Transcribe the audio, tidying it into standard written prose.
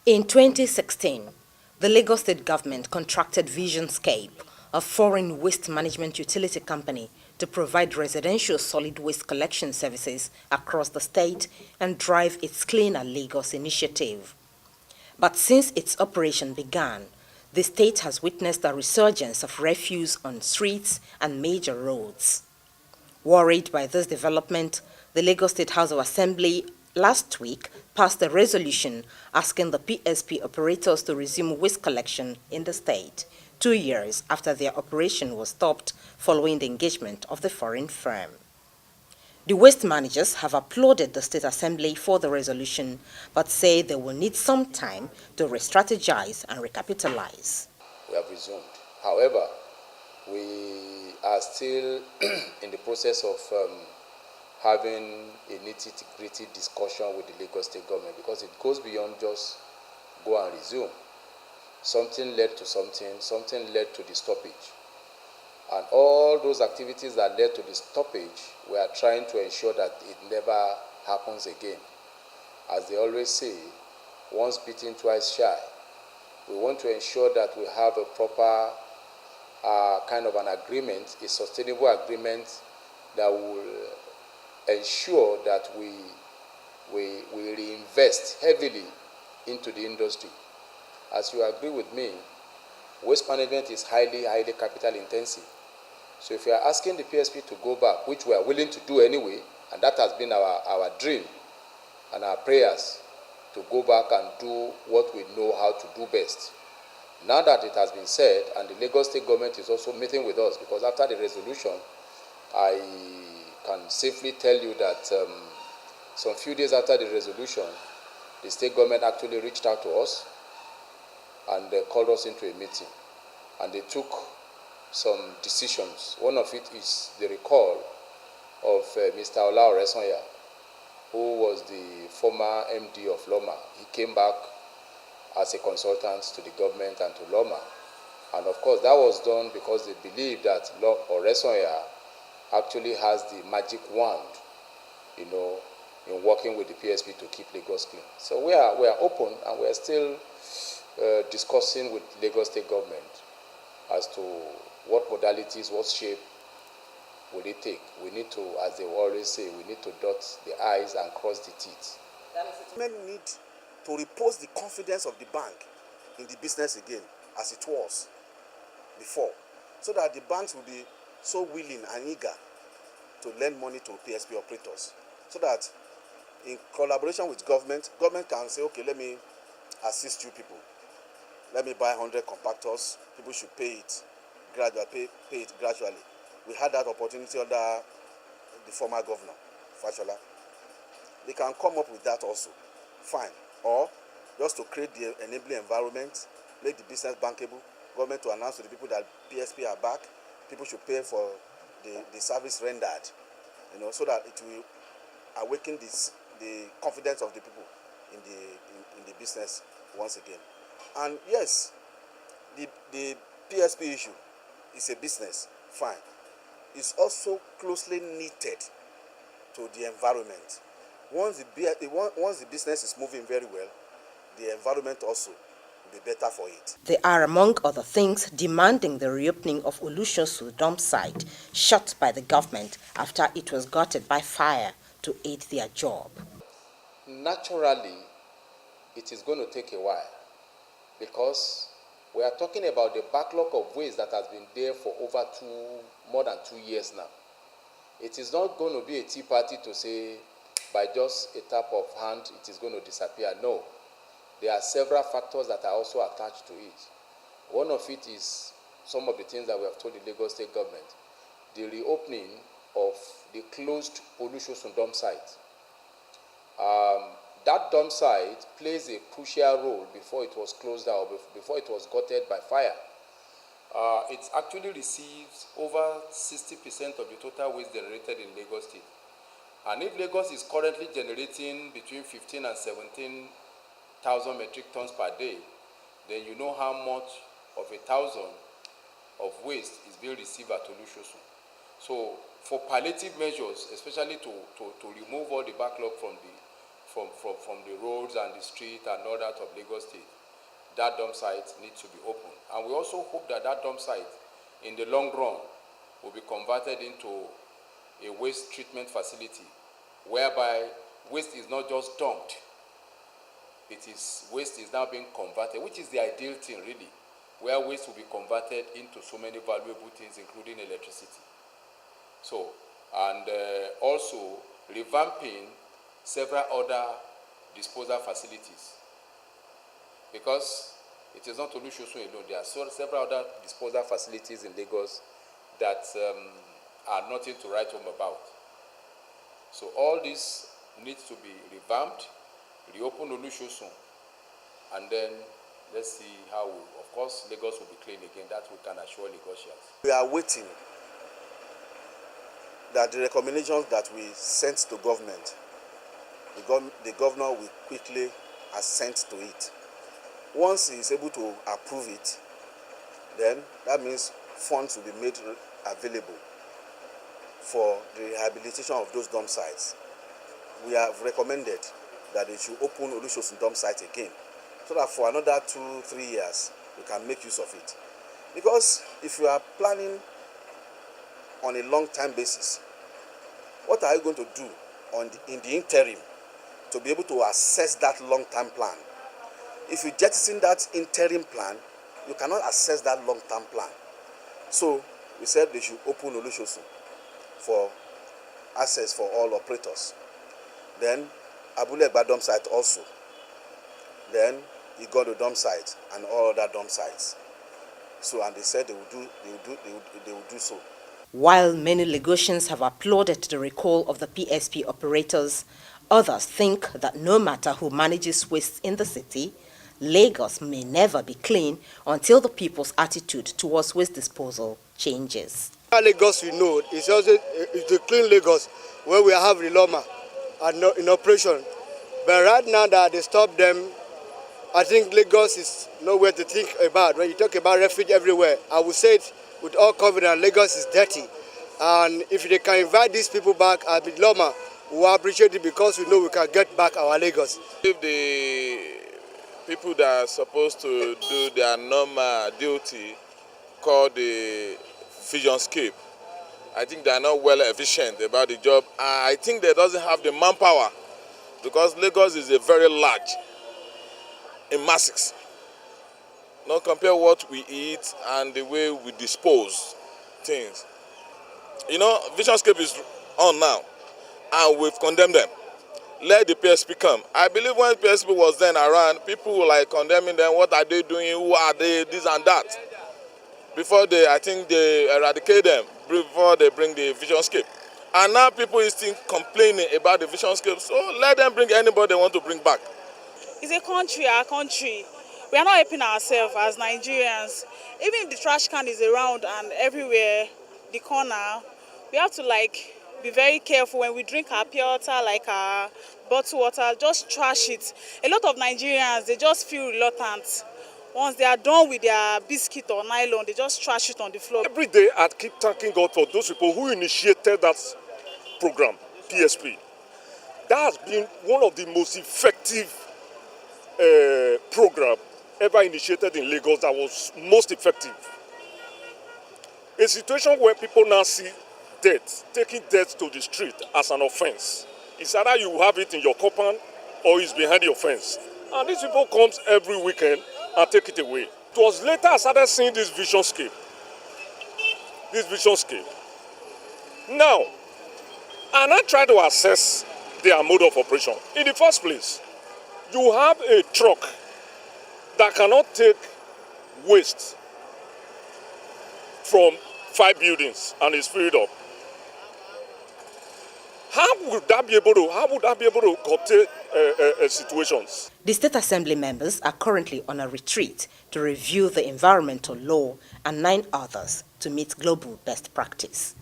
In 2016, the Lagos State government contracted Visionscape, a foreign waste management utility company, to provide residential solid waste collection services across the state and drive its Cleaner Lagos initiative. But since its operation began, the state has witnessed a resurgence of refuse on streets and major roads. Worried by this development, the Lagos State House of Assembly last week passed a resolution asking the PSP operators to resume waste collection in the state, 2 years after their operation was stopped following the engagement of the foreign firm. The waste managers have applauded the State Assembly for the resolution, but say they will need some time to re-strategize and recapitalize. We have resumed. However, we are still in the process of having a nitty-gritty discussion with the Lagos State government, because it goes beyond just go and resume. Something led to something led to the stoppage. And all those activities that led to the stoppage, we are trying to ensure that it never happens again. As they always say, once bitten, twice shy. We want to ensure that we have a proper kind of an agreement, a sustainable agreement that will ensure that we reinvest heavily into the industry. As you agree with me, waste management is highly capital intensive. So if you are asking the PSP to go back, which we are willing to do anyway, and that has been our dream and our prayers, to go back and do what we know how to do best. Now that it has been said, and the Lagos State government is also meeting with us, because after the resolution, I can safely tell you that some few days after the resolution, the state government actually reached out to us and called us into a meeting. And they took some decisions. One of it is the recall of Mr. Ola, who was the former MD of Loma. He came back as a consultant to the government and to Loma. And of course, that was done because they believe that Oresonya actually has the magic wand, in working with the PSP to keep Lagos clean. So we are open, and we are still discussing with Lagos State government as to what modalities, what shape will it take. We need to, as they always say, we need to dot the I's and cross the T's. Men need to repose the confidence of the bank in the business again, as it was before, so that the banks will be so willing and eager to lend money to PSP operators, so that in collaboration with government can say, okay, let me assist you people. Let me buy 100 compactors. People should pay it gradually. We had that opportunity under the former governor, Fashola. They can come up with that also, fine. Or just to create the enabling environment, make the business bankable, government to announce to the people that PSP are back, people should pay for the service rendered, so that it will awaken the confidence of the people in the business once again. And yes, the PSP issue is a business, fine. It's also closely knitted to the environment. Once the business is moving very well, the environment also will be better for it. They are, among other things, demanding the reopening of Olusosu dump site, shut by the government after it was gutted by fire to aid their job. Naturally, it is going to take a while, because we are talking about the backlog of waste that has been there for more than 2 years now. It is not going to be a tea party to say by just a tap of hand it is going to disappear. No. There are several factors that are also attached to it. One of it is some of the things that we have told the Lagos State government. The reopening of the closed Olusosun dump site. That dump site plays a crucial role before it was closed down, before it was gutted by fire. It actually receives over 60% of the total waste generated in Lagos State. And if Lagos is currently generating between 15 and 17,000 metric tons per day, then you know how much of 1,000 of waste is being received at Olusosun. So for palliative measures, especially to remove all the backlog from the roads and the street and all that of Lagos State, that dump site needs to be open. And we also hope that that dump site, in the long run, will be converted into a waste treatment facility, whereby waste is not just dumped, waste is now being converted, which is the ideal thing, really, where waste will be converted into so many valuable things, including electricity. So, and also revamping several other disposal facilities, because it is not Olusosun alone. There are several other disposal facilities in Lagos that are nothing to write home about. So all this needs to be revamped, reopen Olusosun, and then let's see how, of course, Lagos will be clean again. That we can assure Lagosians. We are waiting that the recommendations that we sent to government, the governor will quickly assent to it. Once he is able to approve it, then that means funds will be made available for the rehabilitation of those dump sites. We have recommended that they should open Olusosun dump site again, so that for another 2-3 years we can make use of it. Because if you are planning on a long-term basis, what are you going to do in the interim to be able to assess that long-term plan? If you jettison that interim plan, you cannot assess that long-term plan. So we said they should open Olusosun for access for all operators. Then Abule Egba dump site also. Then you go to dump site and all other dump sites. So, and they said they will do so. While many Lagosians have applauded the recall of the PSP operators, others think that no matter who manages waste in the city, Lagos may never be clean until the people's attitude towards waste disposal changes. Lagos we know is also the clean Lagos where we have Riloma in operation. But right now that they stop them, I think Lagos is nowhere to think about. When you talk about refuge everywhere, I would say it with all confidence, Lagos is dirty. And if they can invite these people back at Riloma, we will appreciate it because we know we can get back our Lagos. If the people that are supposed to do their normal duty called the Visionscape, I think they are not well efficient about the job. I think they doesn't have the manpower, because Lagos is a very large in masses. Now compare what we eat and the way we dispose things. You know, Visionscape is on now, and we've condemned them. Let the PSP come. I believe when PSP was then around, people were like condemning them. What are they doing? Who are they? This and that. Before I think they eradicate them, before they bring the Visionscape. And now people is still complaining about the Visionscape. So let them bring anybody they want to bring back. It's a country, our country. We are not helping ourselves as Nigerians. Even if the trash can is around and everywhere, the corner, we have to be very careful when we drink our pure water, like our bottled water, just trash it. A lot of Nigerians, they just feel reluctant. Once they are done with their biscuit or nylon, they just trash it on the floor. Every day I keep thanking God for those people who initiated that program, PSP. That has been one of the most effective program ever initiated in Lagos that was most effective. A situation where people now see death, taking death to the street as an offense. It's either you have it in your compound or it's behind your fence. And these people comes every weekend and take it away. It was later I started seeing this Visionscape. Now, and I try to assess their mode of operation. In the first place, you have a truck that cannot take waste from 5 buildings and is filled up. How would that be able to curtail situations? The State Assembly members are currently on a retreat to review the environmental law and 9 others to meet global best practice.